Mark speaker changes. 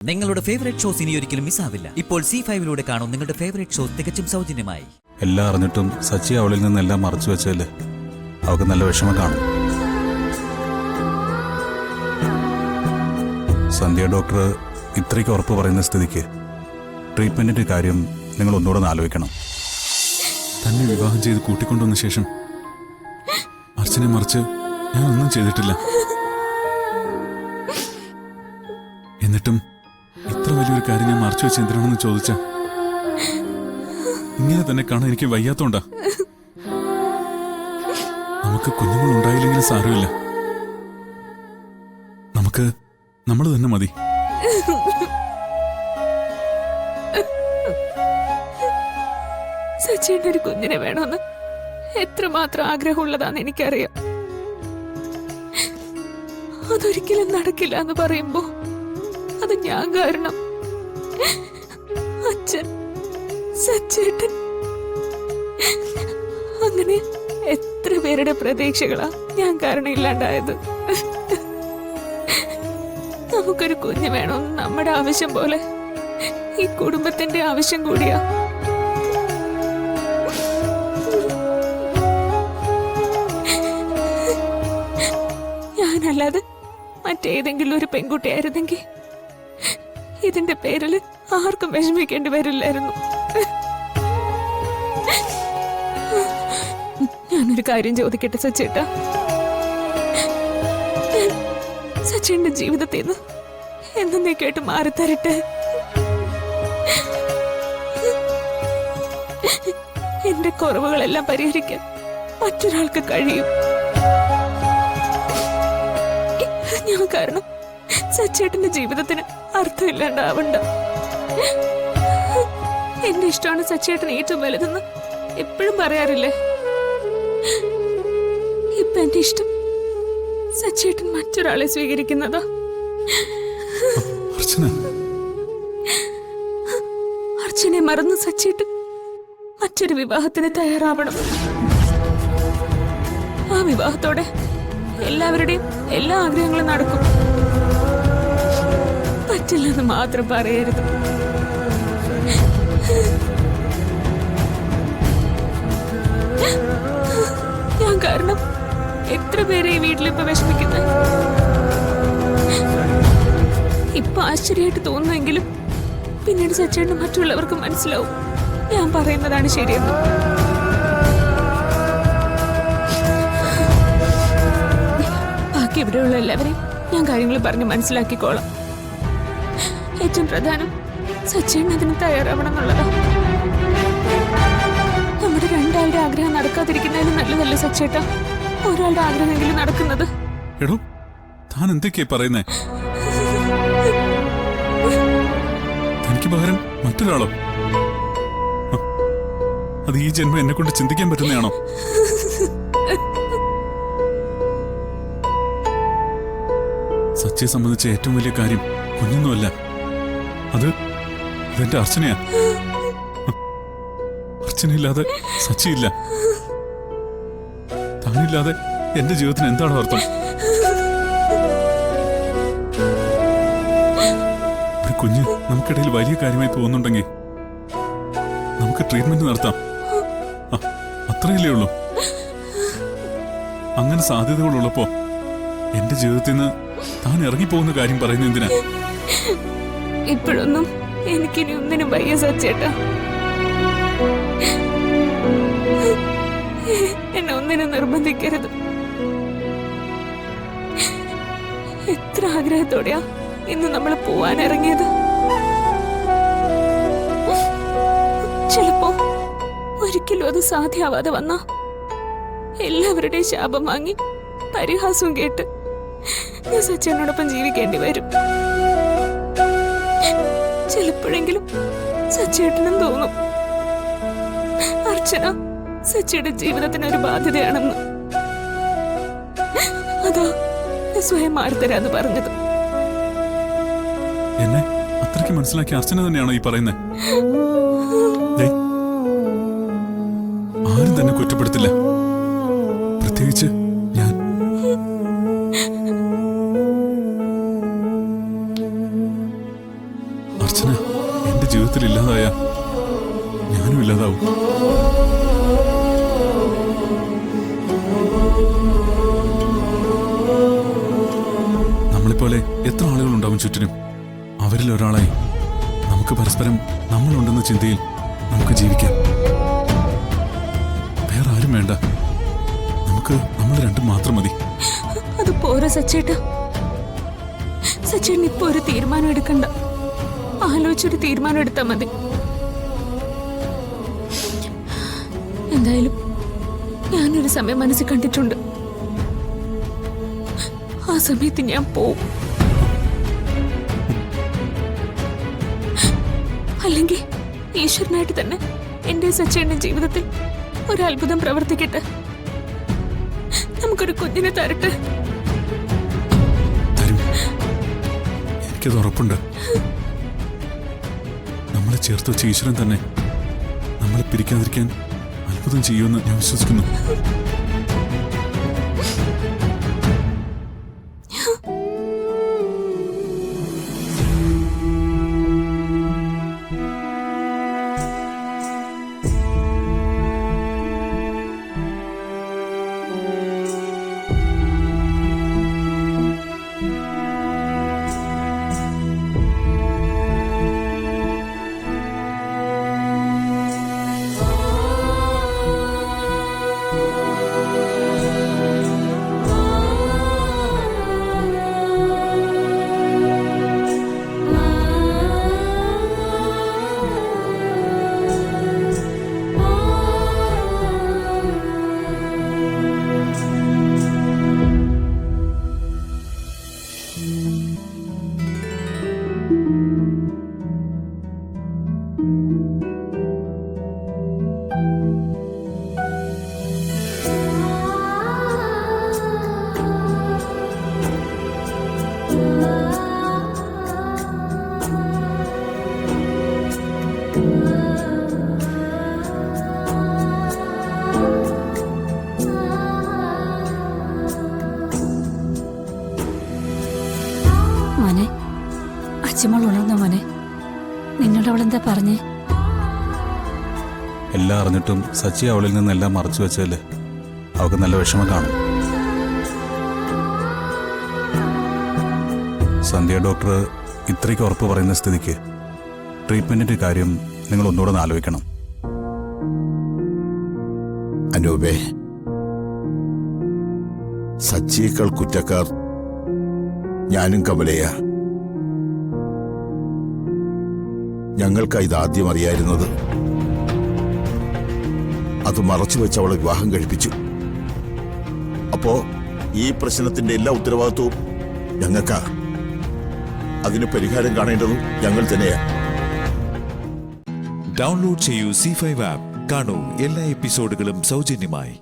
Speaker 1: നിങ്ങളുടെ favourite shows ഇനി ഒരിക്കലും മിസ്സാവില്ല. ഇപ്പോൾ C5 കാണും നിങ്ങളുടെ ഫേവറേറ്റ് ഷോസ് തികച്ചും സൗജന്യമായി.
Speaker 2: എല്ലാം അറിഞ്ഞിട്ടും സച്ചി അവളിൽ നിന്നെല്ലാം മറച്ചു വെച്ചല്ലേ അവൾക്ക് നല്ല വിഷമം കാണും. സന്ധ്യ ഡോക്ടർ ഇത്രയ്ക്ക് ഉറപ്പ് പറയുന്ന സ്ഥിതിക്ക് ട്രീറ്റ്മെന്റിന്റെ കാര്യം നിങ്ങൾ ഒന്നുകൂടെ ആലോചിക്കണം.
Speaker 3: തന്നെ വിവാഹം ചെയ്ത് കൂട്ടിക്കൊണ്ടുവന്ന ശേഷം അർച്ചനെ മറിച്ച് ഞാൻ ഒന്നും ചെയ്തിട്ടില്ല. എന്നിട്ടും ഇത്ര വലിയൊരു കാര്യം ഞാൻ മറച്ചു വെച്ച് എന്തിനാണെന്ന് ചോദിച്ച ഇങ്ങനെ തന്നെ കാണാൻ എനിക്ക് വയ്യാത്തോണ്ടാ. നമുക്ക് കുഞ്ഞുങ്ങൾ ഉണ്ടായില്ലെങ്കിലും സാരമില്ല, നമുക്ക് നമ്മൾ തന്നെ മതി.
Speaker 4: സച്ചിയുടെ ഒരു കുഞ്ഞിനെ വേണമെന്ന് എത്രമാത്രം ആഗ്രഹമുള്ളതാന്ന് എനിക്കറിയാം. അതൊരിക്കലും നടക്കില്ല എന്ന് പറയുമ്പോ അത് ഞാൻ കാരണം. അച്ഛൻ, സച്ചേട്ടൻ, അങ്ങനെ എത്ര പേരുടെ പ്രതീക്ഷകളാ ഞാൻ കാരണം ഇല്ലാണ്ടായത്. നമുക്കൊരു കുഞ്ഞ് വേണമെന്ന് നമ്മുടെ ആവശ്യം പോലെ ഈ കുടുംബത്തിന്റെ ആവശ്യം കൂടിയാ. ഞാനല്ലാതെ മറ്റേതെങ്കിലും ഒരു പെൺകുട്ടിയായിരുന്നെങ്കിൽ ഇതിന്റെ പേരിൽ ആർക്കും വിഷമിക്കേണ്ടി വരില്ലായിരുന്നു. ഞാനൊരു കാര്യം ചോദിക്കട്ടെ സച്ചേട്ടാ, സച്ചിന്റെ ജീവിതത്തിൽ നിന്ന് എന്നേക്കായിട്ട് മാറിത്തരട്ടെ. എന്റെ കുറവുകളെല്ലാം പരിഹരിക്കാൻ മറ്റൊരാൾക്ക് കഴിയും. ഞാൻ കാരണം സച്ചേട്ടന്റെ ജീവിതത്തിന് അർത്ഥമില്ലാണ്ടാവണ്ട. എന്റെ ഇഷ്ടമാണ് സച്ചേട്ടൻ ഏറ്റവും വലുതെന്ന് എപ്പോഴും പറയാറില്ലേ? ഇപ്പൊ എന്റെ ഇഷ്ടം സച്ചേട്ടൻ മറ്റൊരാളെ സ്വീകരിക്കുന്നതാ. അർച്ചനെ മറന്ന് സച്ചേട്ടൻ മറ്റൊരു വിവാഹത്തിന് തയ്യാറാവണം. ആ വിവാഹത്തോടെ എല്ലാവരുടെയും എല്ലാ ആഗ്രഹങ്ങളും നടക്കും. പറ്റില്ലെന്ന് മാത്രം പറയരുത്. ഞാൻ കാരണം എത്ര പേരെ ഈ വീട്ടിലിപ്പോ വിഷമിക്കുന്നത്. ഇപ്പൊ ആശ്ചര്യമായിട്ട് തോന്നുമെങ്കിലും പിന്നീട് സച്ചേട്ടന് മറ്റുള്ളവർക്ക് മനസ്സിലാവും ഞാൻ പറയുന്നതാണ് ശരിയെന്ന്. ബാക്കി ഇവിടെയുള്ള എല്ലാവരെയും ഞാൻ കാര്യങ്ങൾ പറഞ്ഞ് മനസ്സിലാക്കിക്കോളാം. ഏറ്റവും പ്രധാനം സച്ചേട്ടൻ അതിന് തയ്യാറാവണം എന്നുള്ളതാ. നമ്മുടെ രണ്ടാളുടെ ആഗ്രഹം നടക്കാതിരിക്കുന്നതിന് നല്ലതല്ല സച്ചേട്ടാ ഒരാളുടെ ആഗ്രഹമെങ്കിലും നടക്കുന്നത്.
Speaker 3: എടോ, താൻ എന്തൊക്കെയാ പറയുന്നേ? തനിക്ക് പകരം മറ്റൊരാളോ? അത് ഈ ജന്മം എന്നെ കൊണ്ട് ചിന്തിക്കാൻ പറ്റുന്നതാണോ? സച്ചിയെ സംബന്ധിച്ച ഏറ്റവും വലിയ കാര്യം കുഞ്ഞൊന്നുമല്ല, അതെന്റെ അർച്ചനയാ. അർച്ചനയില്ലാതെ സച്ചിയില്ല. താനില്ലാതെ എന്റെ ജീവിതത്തിന് എന്താണ് അർത്ഥം? ഒരു കുഞ്ഞ് നമുക്കിടയിൽ വലിയ കാര്യമായി തോന്നുന്നുണ്ടെങ്കിൽ നമുക്ക് ട്രീറ്റ്മെന്റ് നടത്താം. അത്രയല്ലേ ഉള്ളൂ. അങ്ങനെ സാധ്യതകളുള്ളപ്പോ എന്റെ ജീവിതത്തിൽ നിന്ന് താൻ ഇറങ്ങിപ്പോകുന്ന കാര്യം പറയുന്ന എന്തിനാ?
Speaker 4: ഇപ്പോഴൊന്നും എനിക്കിനി ഒന്നിനും വയ്യ സച്ചേട്ടാ. എന്നെ ഒന്നിനും നിർബന്ധിക്കരുത്. എത്ര ആഗ്രഹത്തോടെയാ ഇന്ന് നമ്മൾ പോവാനിറങ്ങിയത്. ചിലപ്പോ ഒരിക്കലും അത് സാധ്യമാവാതെ വന്നാ എല്ലാവരുടെയും ശാപം വാങ്ങി പരിഹാസവും കേട്ട് ഞാൻ സച്ചേട്ടനോടൊപ്പം ജീവിക്കേണ്ടി വരും. ചിലപ്പോഴെങ്കിലും സച്ചേട്ടനും തോന്നും അർച്ചന സച്ചിയുടെ ജീവിതത്തിന് ഒരു ബാധ്യതയാണെന്ന്. അതാ സ്വയം മാറിത്തരാന്ന് പറഞ്ഞത്.
Speaker 3: എന്നെ അത്രയ്ക്ക് മനസ്സിലാക്കിയ അർച്ചന തന്നെയാണോ ഈ പറയുന്നത്? ആരും തന്നെ കുറ്റപ്പെടുത്തില്ല, പ്രത്യേകിച്ച് ഞാൻ. അർച്ചന എന്റെ ജീവിതത്തിൽ ഇല്ലാതായ ഞാനും ഇല്ലാതാവും. നമ്മളെപ്പോലെ എത്ര ആളുകളുണ്ടാവും ചുറ്റിനും. അവരിൽ ഒരാളായി നമുക്ക് പരസ്പരം നമ്മളുണ്ടെന്ന ചിന്തയിൽ നമുക്ക് ജീവിക്കാം. വേറെ ആരും വേണ്ട, നമുക്ക് നമ്മൾ രണ്ടും മാത്രം മതി.
Speaker 4: അത് പോരാ സച്ചേട്ടാ. സച്ചേട്ടൻ ഇപ്പൊ ഒരു തീരുമാനം എടുക്കണ്ട, ആലോചിച്ചൊരു തീരുമാനം എടുത്താൽ മതി. എന്തായാലും ഞാനൊരു സമയം മനസ്സിൽ കണ്ടിട്ടുണ്ട്. ആ സമയത്ത് ഞാൻ പോവും. അല്ലെങ്കിൽ ഈശ്വരനായിട്ട് തന്നെ എന്റെ സച്ചേട്ടന്റെ ജീവിതത്തിൽ ഒരു അത്ഭുതം പ്രവർത്തിക്കട്ടെ. നമുക്കൊരു കുഞ്ഞിനെ തരട്ടെ.
Speaker 3: തരും, എനിക്കത് ഉറപ്പുണ്ട്. നമ്മളെ ചേർത്ത് വെച്ച ഈശ്വരൻ തന്നെ നമ്മളെ പിരിക്കാതിരിക്കാൻ അത്ഭുതം ചെയ്യുമെന്ന് ഞാൻ വിശ്വസിക്കുന്നു.
Speaker 5: മോനെ, അച്ഛമ്മൾ ഉണർന്ന മോനെ. നിന്നോട് അവളെന്താ പറഞ്ഞേ?
Speaker 2: എല്ലാം അറിഞ്ഞിട്ടും സച്ചി അവളിൽ നിന്നെല്ലാം മറച്ചു വെച്ചാൽ അവൾക്ക് നല്ല വിഷമം കാണും. സന്ധ്യ ഡോക്ടർ ഇത്രയ്ക്ക് ഉറപ്പ് പറയുന്ന സ്ഥിതിക്ക് ട്രീറ്റ്മെന്റിന്റെ കാര്യം നിങ്ങൾ ഒന്നുകൂടെ ഒന്ന് ആലോചിക്കണം.
Speaker 6: അനൂപേ, സച്ചിയേക്കാൾ കുറ്റക്കാർ ഞാനും കമലയ. ഞങ്ങൾക്ക് ഇതാദ്യം അറിയായിരുന്നത്. അത് മറച്ചുവെച്ച് അവളെ വിവാഹം കഴിപ്പിച്ചു. അപ്പോ ഈ പ്രശ്നത്തിന്റെ എല്ലാ ഉത്തരവാദിത്വവും ഞങ്ങൾക്കാ. അതിന് പരിഹാരം കാണേണ്ടതും ഞങ്ങൾ തന്നെയാ.
Speaker 7: ഡൗൺലോഡ് ചെയ്യൂ C5 ആപ്പ്. കാണൂ എല്ലാ എപ്പിസോഡുകളും സൗജന്യമായി.